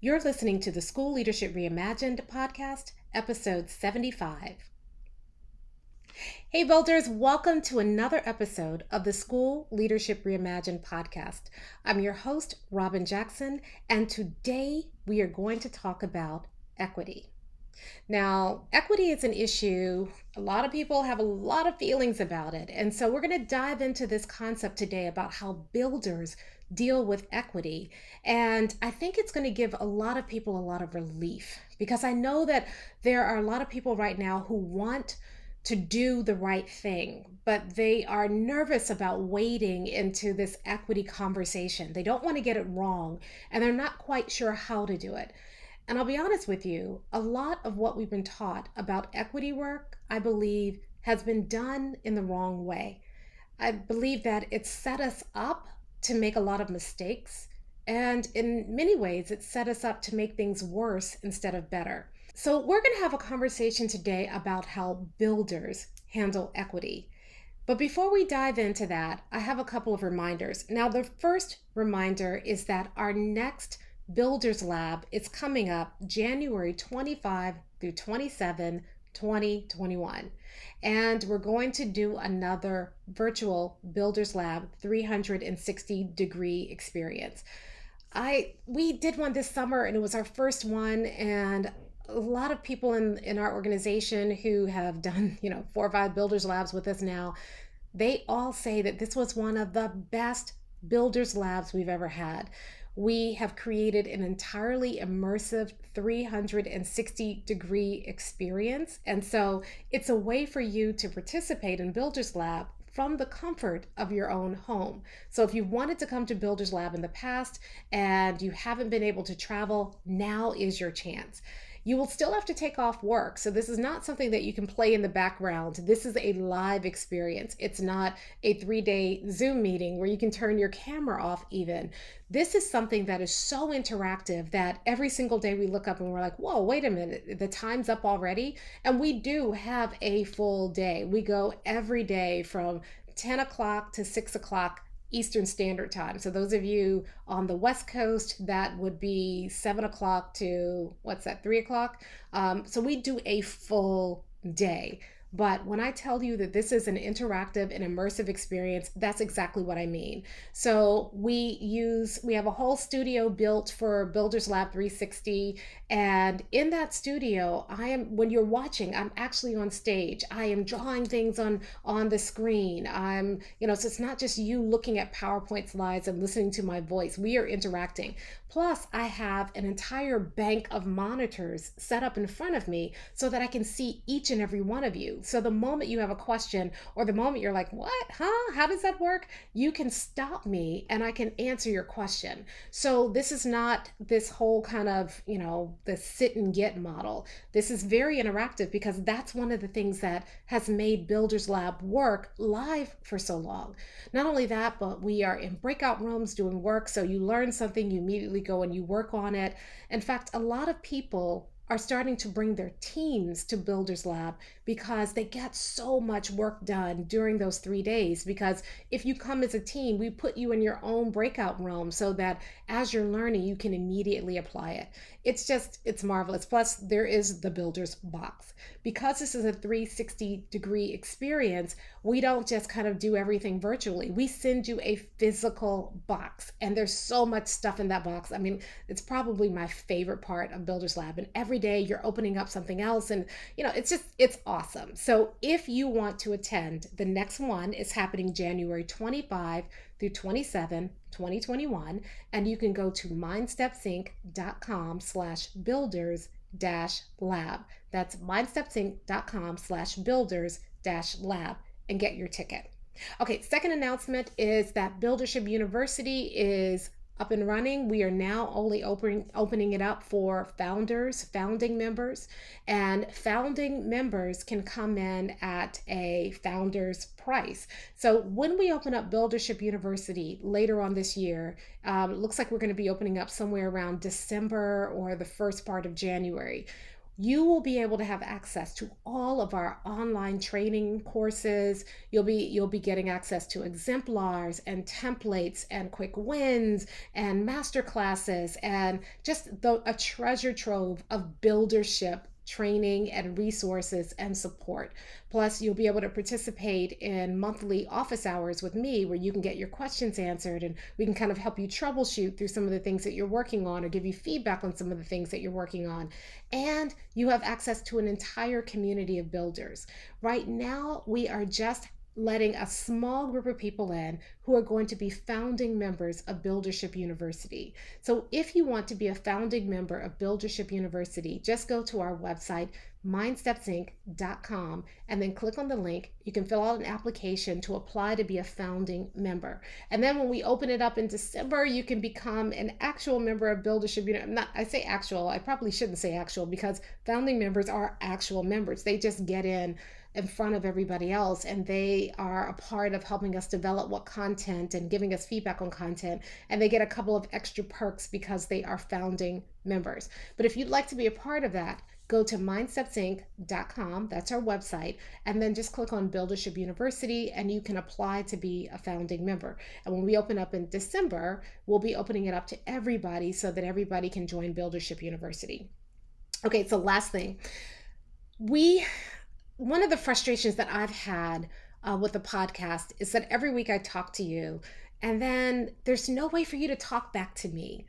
You're listening to the School Leadership Reimagined podcast, episode 75. Hey, builders, welcome to another episode of the School Leadership Reimagined podcast. I'm your host, Robyn Jackson, and today we are going to talk about equity. Now, equity is an issue. A lot of people have a lot of feelings about it. And so we're going to dive into this concept today about how builders deal with equity. And I think it's going to give a lot of people a lot of relief because I know that there are a lot of people right now who want to do the right thing, but they are nervous about wading into this equity conversation. They don't want to get it wrong, and they're not quite sure how to do it. And I'll be honest with you, a lot of what we've been taught about equity work, I believe, has been done in the wrong way. I believe that it set us up to make a lot of mistakes. And in many ways, it set us up to make things worse instead of better. So we're going to have a conversation today about how builders handle equity. But before we dive into that, I have a couple of reminders. Now, the first reminder is that our next Builders Lab is coming up January 25 through 27, 2021. And we're going to do another virtual Builders Lab 360-degree experience. We did one this summer and it was our first one, and a lot of people in our organization who have done, 4 or 5 Builders Labs with us now, they all say that this was one of the best Builders Labs we've ever had. We have created an entirely immersive 360-degree experience. And so it's a way for you to participate in Builders Lab from the comfort of your own home. So if you wanted to come to Builders Lab in the past and you haven't been able to travel, now is your chance. You will still have to take off work. So this is not something that you can play in the background. This is a live experience. It's not a 3-day Zoom meeting where you can turn your camera off even. This is something that is so interactive that every single day we look up and we're like, whoa, wait a minute, the time's up already. And we do have a full day. We go every day from 10 o'clock to 6 o'clock Eastern Standard Time. So those of you on the West Coast, that would be 7 o'clock to 3 o'clock. So we do a full day. But when I tell you that this is an interactive and immersive experience, that's exactly what I mean. So we have a whole studio built for Builders Lab 360. And in that studio, when you're watching, I'm actually on stage. I am drawing things on the screen. So it's not just you looking at PowerPoint slides and listening to my voice. We are interacting. Plus, I have an entire bank of monitors set up in front of me so that I can see each and every one of you. So the moment you have a question or the moment you're like, what? Huh? How does that work? You can stop me and I can answer your question. So this is not this whole kind of, the sit and get model. This is very interactive because that's one of the things that has made Builders Lab work live for so long. Not only that, but we are in breakout rooms doing work. So you learn something, you immediately go and you work on it. In fact, a lot of people are starting to bring their teams to Builders Lab because they get so much work done during those 3 days. Because if you come as a team, we put you in your own breakout room so that as you're learning, you can immediately apply it. It's marvelous. Plus, there is the Builders box. Because this is a 360-degree experience, we don't just kind of do everything virtually. We send you a physical box, and there's so much stuff in that box. I mean, it's probably my favorite part of Builders Lab. And every day you're opening up something else, and it's awesome. So if you want to attend, the next one is happening January 25 through 27, 2021, and you can go to mindstepsinc.com/builders-lab. That's mindstepsinc.com/builders-lab and get your ticket. Okay, second announcement is that Buildership University is up and running. We are now only opening it up for founding members, and founding members can come in at a founder's price. So when we open up Buildership University later on this year, it looks like we're going to be opening up somewhere around December or the first part of January. you will be able to have access to all of our online training courses. You'll be getting access to exemplars and templates and quick wins and master classes and just a treasure trove of buildership training and resources and support. Plus, you'll be able to participate in monthly office hours with me where you can get your questions answered and we can kind of help you troubleshoot through some of the things that you're working on or give you feedback on some of the things that you're working on. And you have access to an entire community of builders. Right now, we are just letting a small group of people in who are going to be founding members of Buildership University. So if you want to be a founding member of Buildership University, just go to our website, mindstepsinc.com, and then click on the link. You can fill out an application to apply to be a founding member. And then when we open it up in December, you can become an actual member of Buildership University. I say actual, I probably shouldn't say actual because founding members are actual members. They just get in front of everybody else, and they are a part of helping us develop what content and giving us feedback on content, and they get a couple of extra perks because they are founding members. But if you'd like to be a part of that, go to mindstepsinc.com, that's our website, and then just click on Buildership University and you can apply to be a founding member. And when we open up in December, we'll be opening it up to everybody so that everybody can join Buildership University. Okay, so last thing. One of the frustrations that I've had with the podcast is that every week I talk to you and then there's no way for you to talk back to me.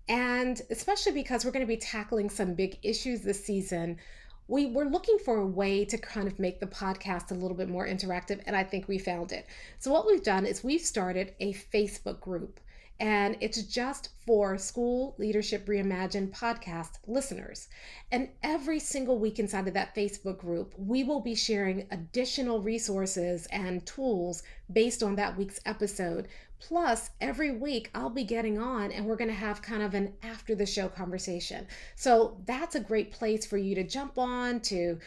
And especially because we're going to be tackling some big issues this season, we were looking for a way to kind of make the podcast a little bit more interactive, and I think we found it. So what we've done is we've started a Facebook group, and it's just for School Leadership Reimagined podcast listeners. And every single week inside of that Facebook group, we will be sharing additional resources and tools based on that week's episode. Plus, every week I'll be getting on and we're going to have kind of an after the show conversation. So that's a great place for you to jump on, to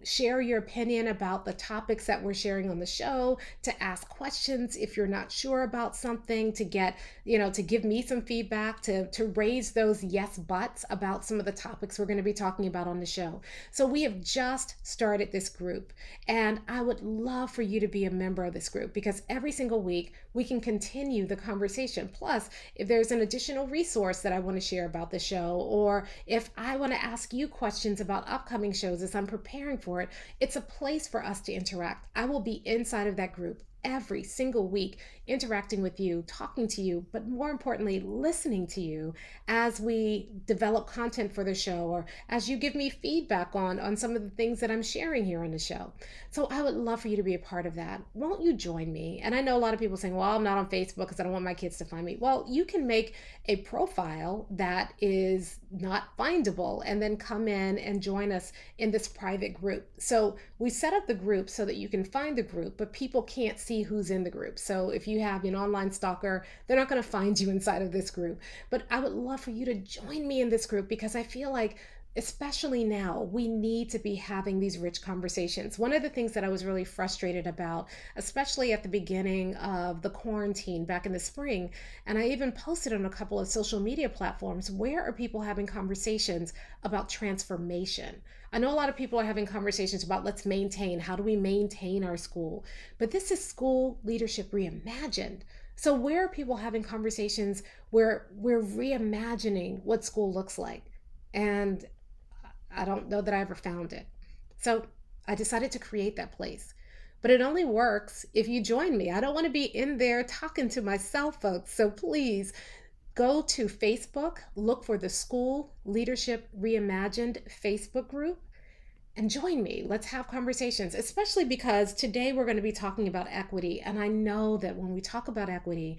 share your opinion about the topics that we're sharing on the show, to ask questions if you're not sure about something, to get, to give me some feedback, to raise those yes buts about some of the topics we're going to be talking about on the show. So we have just started this group, and I would love for you to be a member of this group because every single week we can continue the conversation. Plus, if there's an additional resource that I want to share about the show, or if I want to ask you questions about upcoming shows as I'm preparing for it, it's a place for us to interact. I will be inside of that group every single week, interacting with you, talking to you, but more importantly, listening to you as we develop content for the show or as you give me feedback on some of the things that I'm sharing here on the show. So I would love for you to be a part of that. Won't you join me? And I know a lot of people saying, well, I'm not on Facebook because I don't want my kids to find me. Well, you can make a profile that is not findable and then come in and join us in this private group. So we set up the group so that you can find the group, but people can't see who's in the group. So if you have an online stalker, they're not going to find you inside of this group. But I would love for you to join me in this group because I feel like especially now, we need to be having these rich conversations. One of the things that I was really frustrated about, especially at the beginning of the quarantine back in the spring, and I even posted on a couple of social media platforms, where are people having conversations about transformation? I know a lot of people are having conversations about how do we maintain our school? But this is School Leadership Reimagined. So where are people having conversations where we're reimagining what school looks like? And I don't know that I ever found it. So I decided to create that place. But it only works if you join me. I don't want to be in there talking to myself, folks. So please go to Facebook, look for the School Leadership Reimagined Facebook group, and join me. Let's have conversations, especially because today we're going to be talking about equity. And I know that when we talk about equity,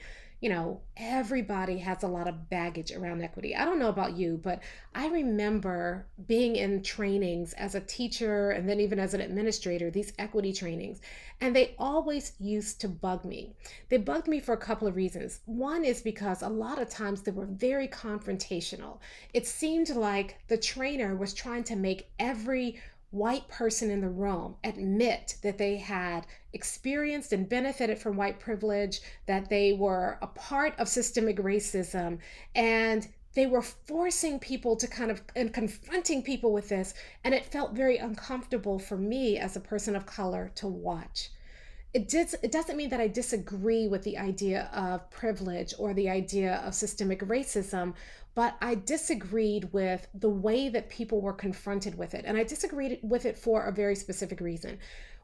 everybody has a lot of baggage around equity. I don't know about you, but I remember being in trainings as a teacher and then even as an administrator, these equity trainings, and they always used to bug me. They bugged me for a couple of reasons. One is because a lot of times they were very confrontational. It seemed like the trainer was trying to make every white person in the room admit that they had experienced and benefited from white privilege, that they were a part of systemic racism, and they were forcing people to kind of and confronting people with this, and it felt very uncomfortable for me as a person of color to watch. It doesn't mean that I disagree with the idea of privilege or the idea of systemic racism, but I disagreed with the way that people were confronted with it. And I disagreed with it for a very specific reason.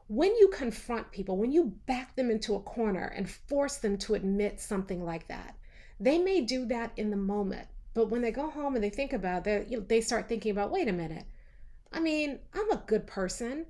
When you confront people, when you back them into a corner and force them to admit something like that, they may do that in the moment. But when they go home and they think about it, they start thinking about, wait a minute, I mean, I'm a good person.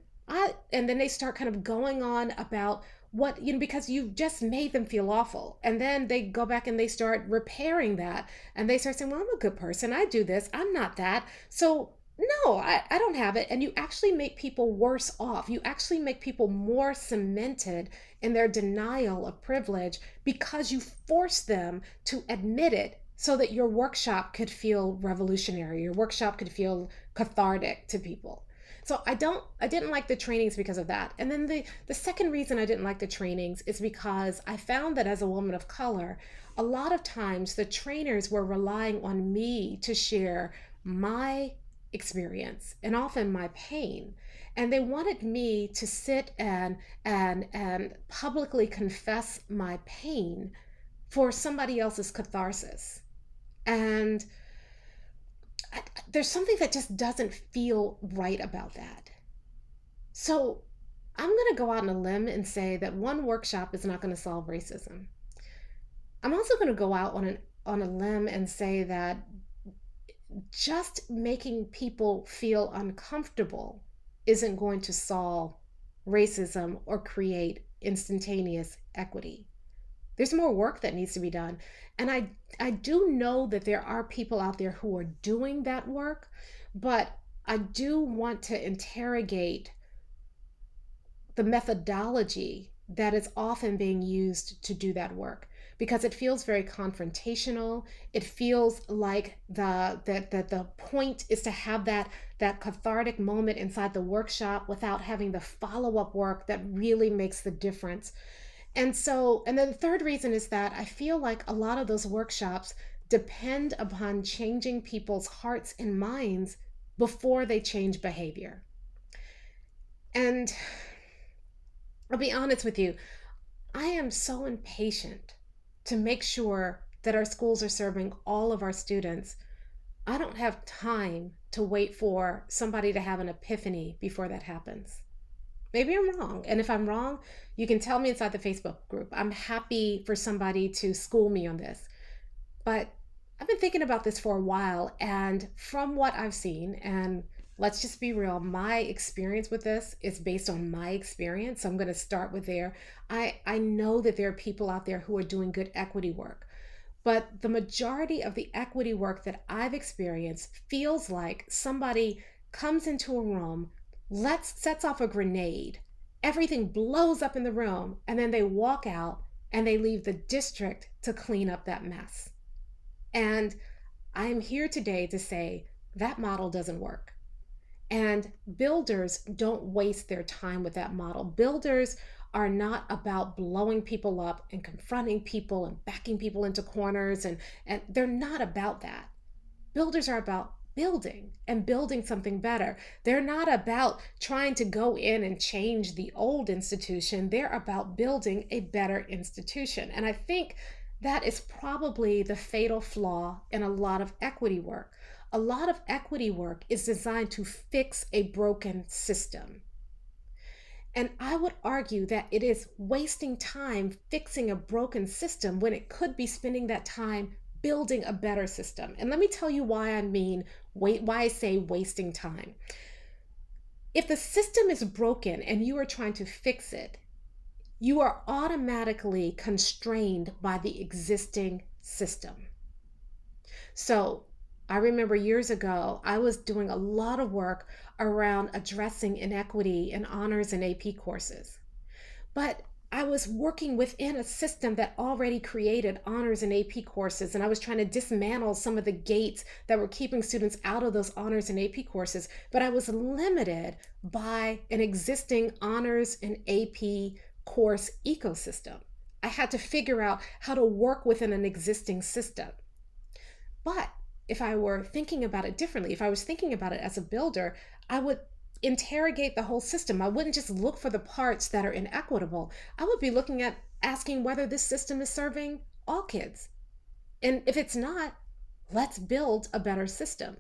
And then they start kind of going on about what, because you've just made them feel awful. And then they go back and they start repairing that. And they start saying, well, I'm a good person. I do this. I'm not that. So, no, I don't have it. And you actually make people worse off. You actually make people more cemented in their denial of privilege because you force them to admit it so that your workshop could feel revolutionary, your workshop could feel cathartic to people. So I didn't like the trainings because of that. And then the second reason I didn't like the trainings is because I found that as a woman of color, a lot of times the trainers were relying on me to share my experience and often my pain. And they wanted me to sit and publicly confess my pain for somebody else's catharsis. And there's something that just doesn't feel right about that. So I'm going to go out on a limb and say that one workshop is not going to solve racism. I'm also going to go out on a limb and say that just making people feel uncomfortable isn't going to solve racism or create instantaneous equity. There's more work that needs to be done. And I do know that there are people out there who are doing that work, but I do want to interrogate the methodology that is often being used to do that work, because it feels very confrontational. It feels like the point is to have that cathartic moment inside the workshop without having the follow-up work that really makes the difference. And then the third reason is that I feel like a lot of those workshops depend upon changing people's hearts and minds before they change behavior. And I'll be honest with you, I am so impatient to make sure that our schools are serving all of our students. I don't have time to wait for somebody to have an epiphany before that happens. Maybe I'm wrong. And if I'm wrong, you can tell me inside the Facebook group. I'm happy for somebody to school me on this. But I've been thinking about this for a while, and from what I've seen, and let's just be real, my experience with this is based on my experience. So I'm going to start with there. I know that there are people out there who are doing good equity work, but the majority of the equity work that I've experienced feels like somebody comes into a room, sets off a grenade, everything blows up in the room, and then they walk out and they leave the district to clean up that mess. And I am here today to say that model doesn't work. And builders don't waste their time with that model. Builders are not about blowing people up and confronting people and backing people into corners, and they're not about that. Builders are about building and building something better. They're not about trying to go in and change the old institution. They're about building a better institution. And I think that is probably the fatal flaw in a lot of equity work. A lot of equity work is designed to fix a broken system. And I would argue that it is wasting time fixing a broken system when it could be spending that time building a better system. And let me tell you why I say wasting time. If the system is broken and you are trying to fix it, you are automatically constrained by the existing system. So I remember years ago, I was doing a lot of work around addressing inequity in honors and AP courses. But I was working within a system that already created honors and AP courses, and I was trying to dismantle some of the gates that were keeping students out of those honors and AP courses, but I was limited by an existing honors and AP course ecosystem. I had to figure out how to work within an existing system. But if I were thinking about it differently, if I was thinking about it as a builder, I would interrogate the whole system. I wouldn't just look for the parts that are inequitable. I would be looking at asking whether this system is serving all kids. And if it's not, let's build a better system.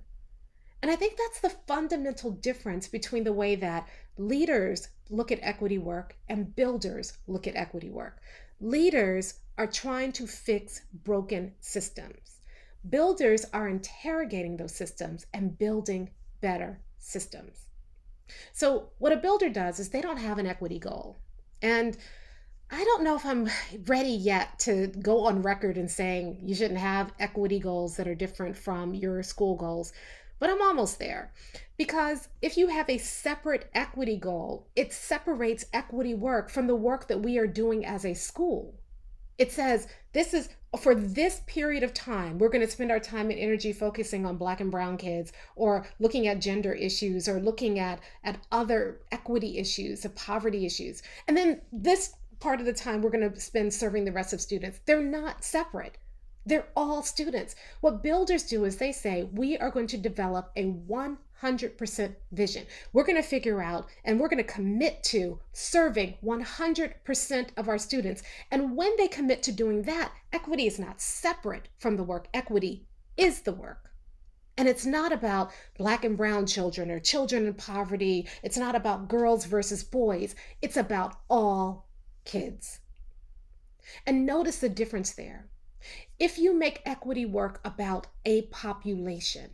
And I think that's the fundamental difference between the way that leaders look at equity work and builders look at equity work. Leaders are trying to fix broken systems. Builders are interrogating those systems and building better systems. So, what a builder does is they don't have an equity goal. And I don't know if I'm ready yet to go on record and saying you shouldn't have equity goals that are different from your school goals, but I'm almost there. Because if you have a separate equity goal, it separates equity work from the work that we are doing as a school. It says, this is for this period of time, we're going to spend our time and energy focusing on Black and brown kids, or looking at gender issues, or looking at other equity issues, of poverty issues. And then this part of the time we're going to spend serving the rest of students. They're not separate. They're all students. What builders do is they say, we are going to develop a 100% vision. We're going to figure out and we're going to commit to serving 100% of our students. And when they commit to doing that, equity is not separate from the work. Equity is the work. And it's not about Black and brown children or children in poverty. It's not about girls versus boys. It's about all kids. And notice the difference there. If you make equity work about a population,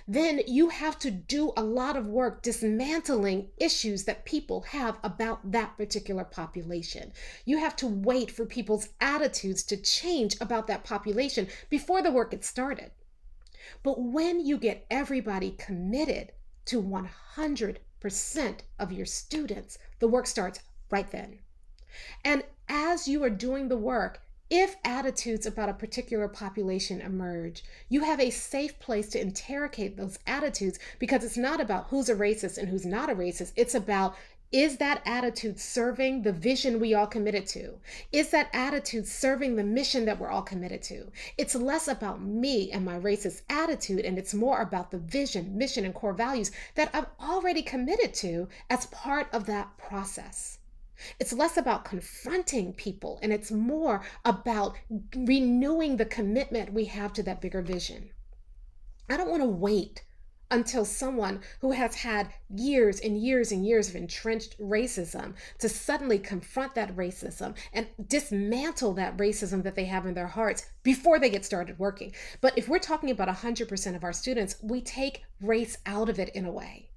then you have to do a lot of work dismantling issues that people have about that particular population. You have to wait for people's attitudes to change about that population before the work gets started. But when you get everybody committed to 100% of your students, the work starts right then. And as you are doing the work, if attitudes about a particular population emerge, you have a safe place to interrogate those attitudes, because it's not about who's a racist and who's not a racist. It's about, is that attitude serving the vision we all committed to? Is that attitude serving the mission that we're all committed to? It's less about me and my racist attitude, and it's more about the vision, mission, and core values that I've already committed to as part of that process. It's less about confronting people, and it's more about renewing the commitment we have to that bigger vision. I don't want to wait until someone who has had years and years and years of entrenched racism to suddenly confront that racism and dismantle that racism that they have in their hearts before they get started working. But if we're talking about 100% of our students, we take race out of it in a way.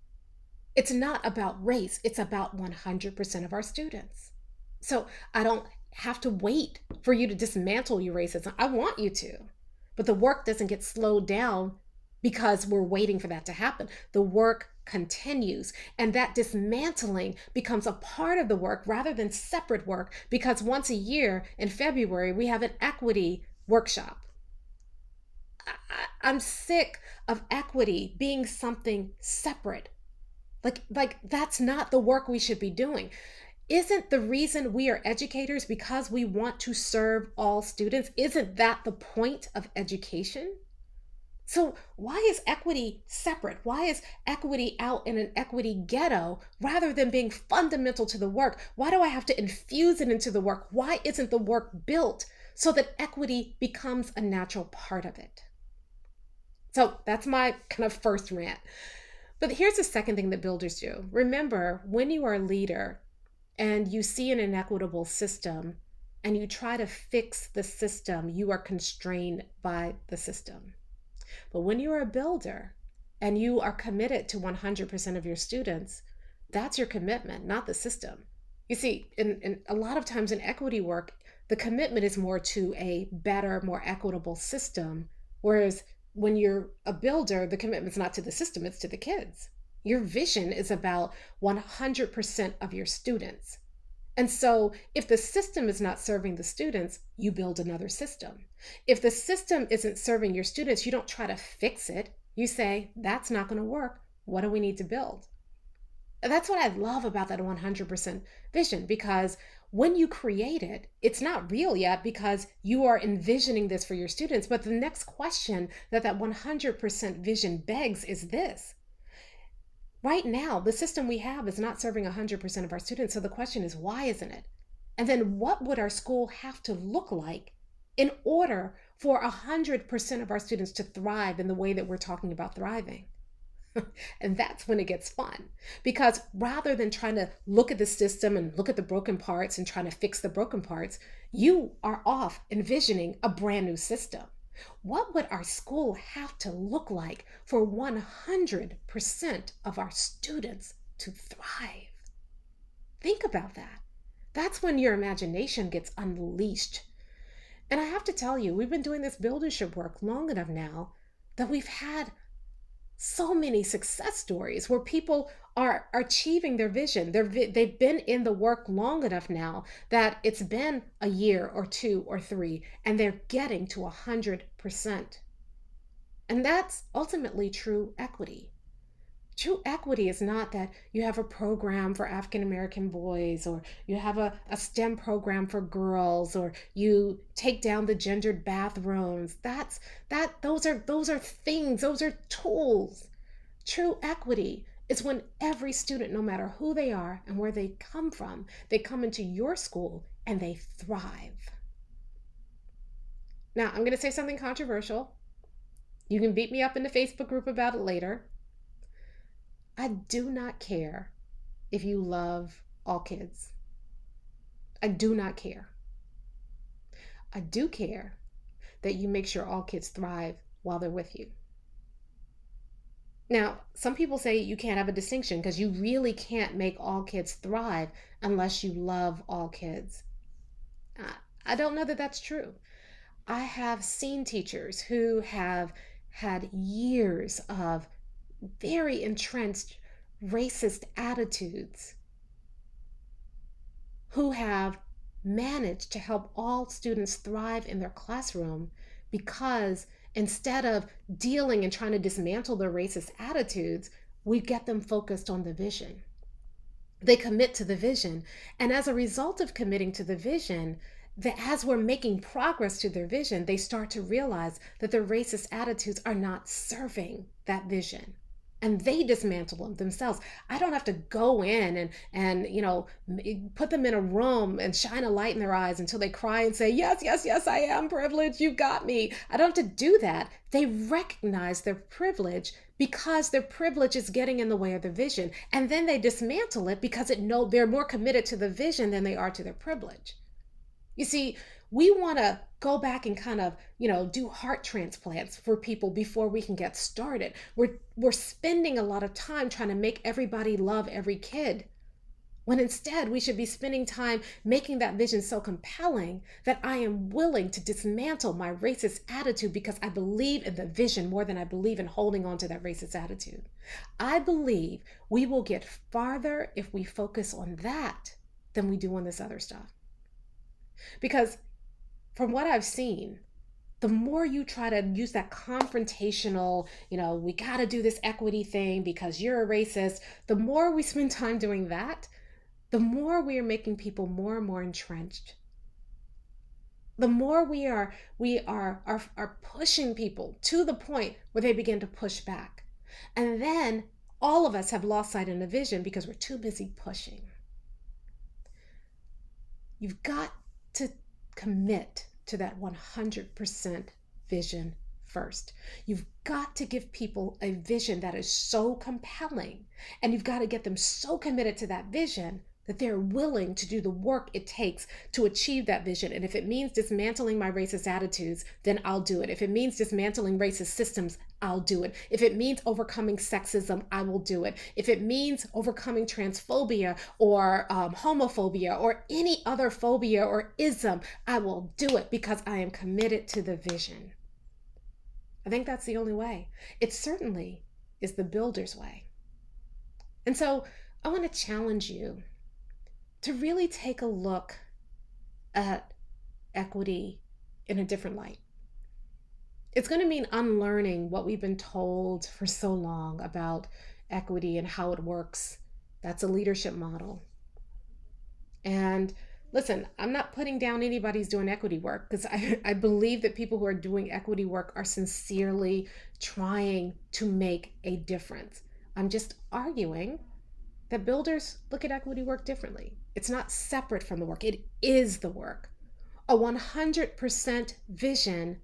It's not about race, it's about 100% of our students. So I don't have to wait for you to dismantle your racism. I want you to, but the work doesn't get slowed down because we're waiting for that to happen. The work continues, and that dismantling becomes a part of the work rather than separate work, because once a year in February, we have an equity workshop. I'm sick of equity being something separate. Like that's not the work we should be doing. Isn't the reason we are educators because we want to serve all students? Isn't that the point of education? So why is equity separate? Why is equity out in an equity ghetto rather than being fundamental to the work? Why do I have to infuse it into the work? Why isn't the work built so that equity becomes a natural part of it? So that's my kind of first rant. But here's the second thing that builders do. Remember, when you are a leader and you see an inequitable system and you try to fix the system, you are constrained by the system. But when you are a builder and you are committed to 100% of your students, that's your commitment, not the system. You see, in a lot of times in equity work, the commitment is more to a better, more equitable system, whereas when you're a builder, the commitment's not to the system, it's to the kids. Your vision is about 100% of your students. And so if the system is not serving the students, you build another system. If the system isn't serving your students, you don't try to fix it. You say, that's not going to work. What do we need to build? And that's what I love about that 100% vision, because When you create it, it's not real yet because you are envisioning this for your students. But the next question that 100% vision begs is this. Right now, the system we have is not serving 100% of our students. So the question is, why isn't it? And then what would our school have to look like in order for 100% of our students to thrive in the way that we're talking about thriving? And that's when it gets fun. Because rather than trying to look at the system and look at the broken parts and trying to fix the broken parts, you are off envisioning a brand new system. What would our school have to look like for 100% of our students to thrive? Think about that. That's when your imagination gets unleashed. And I have to tell you, we've been doing this buildership work long enough now that we've had so many success stories where people are achieving their vision. They've been in the work long enough now that it's been a year or two or three, and they're getting to 100%. And that's ultimately true equity. True equity is not that you have a program for African American boys, or you have a STEM program for girls, or you take down the gendered bathrooms. Those are things, those are tools. True equity is when every student, no matter who they are and where they come from, they come into your school and they thrive. Now, I'm going to say something controversial. You can beat me up in the Facebook group about it later. I do not care if you love all kids. I do not care. I do care that you make sure all kids thrive while they're with you. Now, some people say you can't have a distinction because you really can't make all kids thrive unless you love all kids. I don't know that that's true. I have seen teachers who have had years of very entrenched racist attitudes who have managed to help all students thrive in their classroom because instead of dealing and trying to dismantle their racist attitudes, we get them focused on the vision. They commit to the vision. And as a result of committing to the vision, as we're making progress to their vision, they start to realize that their racist attitudes are not serving that vision. And they dismantle them themselves. I don't have to go in and put them in a room and shine a light in their eyes until they cry and say, yes, yes, yes, I am privileged. You got me. I don't have to do that. They recognize their privilege because their privilege is getting in the way of the vision. And then they dismantle it because they're more committed to the vision than they are to their privilege. You see, we want to go back and kind of, do heart transplants for people before we can get started. We're spending a lot of time trying to make everybody love every kid, when instead we should be spending time making that vision so compelling that I am willing to dismantle my racist attitude because I believe in the vision more than I believe in holding on to that racist attitude. I believe we will get farther if we focus on that than we do on this other stuff. Because from what I've seen, the more you try to use that confrontational, we got to do this equity thing because you're a racist, the more we spend time doing that, the more we are making people more and more entrenched. The more we are pushing people to the point where they begin to push back. And then all of us have lost sight of the vision because we're too busy pushing. You've got to commit to that 100% vision first. You've got to give people a vision that is so compelling, and you've got to get them so committed to that vision that they're willing to do the work it takes to achieve that vision. And if it means dismantling my racist attitudes, then I'll do it. If it means dismantling racist systems, I'll do it. If it means overcoming sexism, I will do it. If it means overcoming transphobia or homophobia or any other phobia or ism, I will do it because I am committed to the vision. I think that's the only way. It certainly is the builder's way. And so I want to challenge you to really take a look at equity in a different light. It's going to mean unlearning what we've been told for so long about equity and how it works. That's a leadership model. And Listen, I'm not putting down anybody's doing equity work because I believe that people who are doing equity work are sincerely trying to make a difference. I'm just arguing that builders look at equity work differently. It's not separate from the work, it is the work. A 100% vision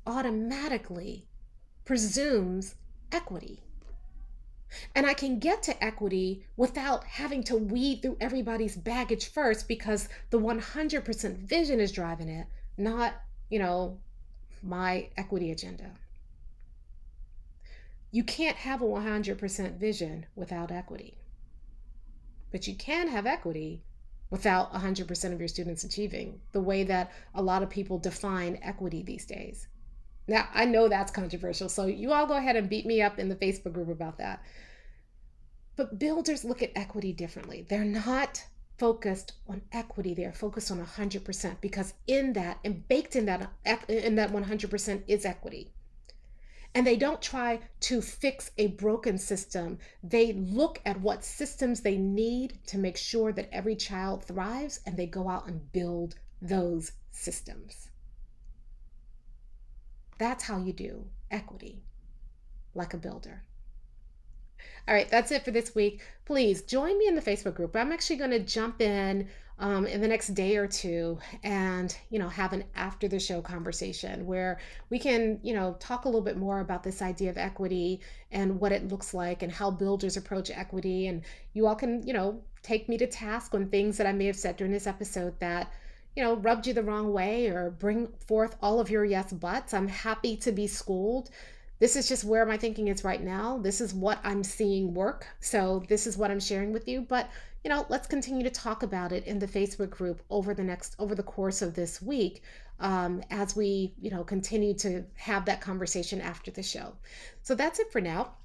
automatically presumes equity. And I can get to equity without having to weed through everybody's baggage first because the 100% vision is driving it, not, you know, my equity agenda. You can't have a 100% vision without equity, but you can have equity without 100% of your students achieving the way that a lot of people define equity these days. Now, I know that's controversial, so you all go ahead and beat me up in the Facebook group about that. But builders look at equity differently. They're not focused on equity, they're focused on 100% because in that and baked in that 100% is equity. And they don't try to fix a broken system. They look at what systems they need to make sure that every child thrives, and they go out and build those systems. That's how you do equity, like a builder. All right, that's it for this week. Please join me in the Facebook group. I'm actually going to jump in the next day or two and, have an after the show conversation where we can, talk a little bit more about this idea of equity and what it looks like and how builders approach equity. And you all can, take me to task on things that I may have said during this episode that, rubbed you the wrong way or bring forth all of your yes buts. I'm happy to be schooled. This is just where my thinking is right now. This is what I'm seeing work. So this is what I'm sharing with you. But, let's continue to talk about it in the Facebook group over the course of this week, as we, continue to have that conversation after the show. So that's it for now.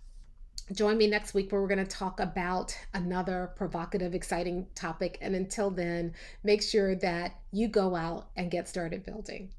Join me next week where we're going to talk about another provocative, exciting topic. And until then, make sure that you go out and get started building.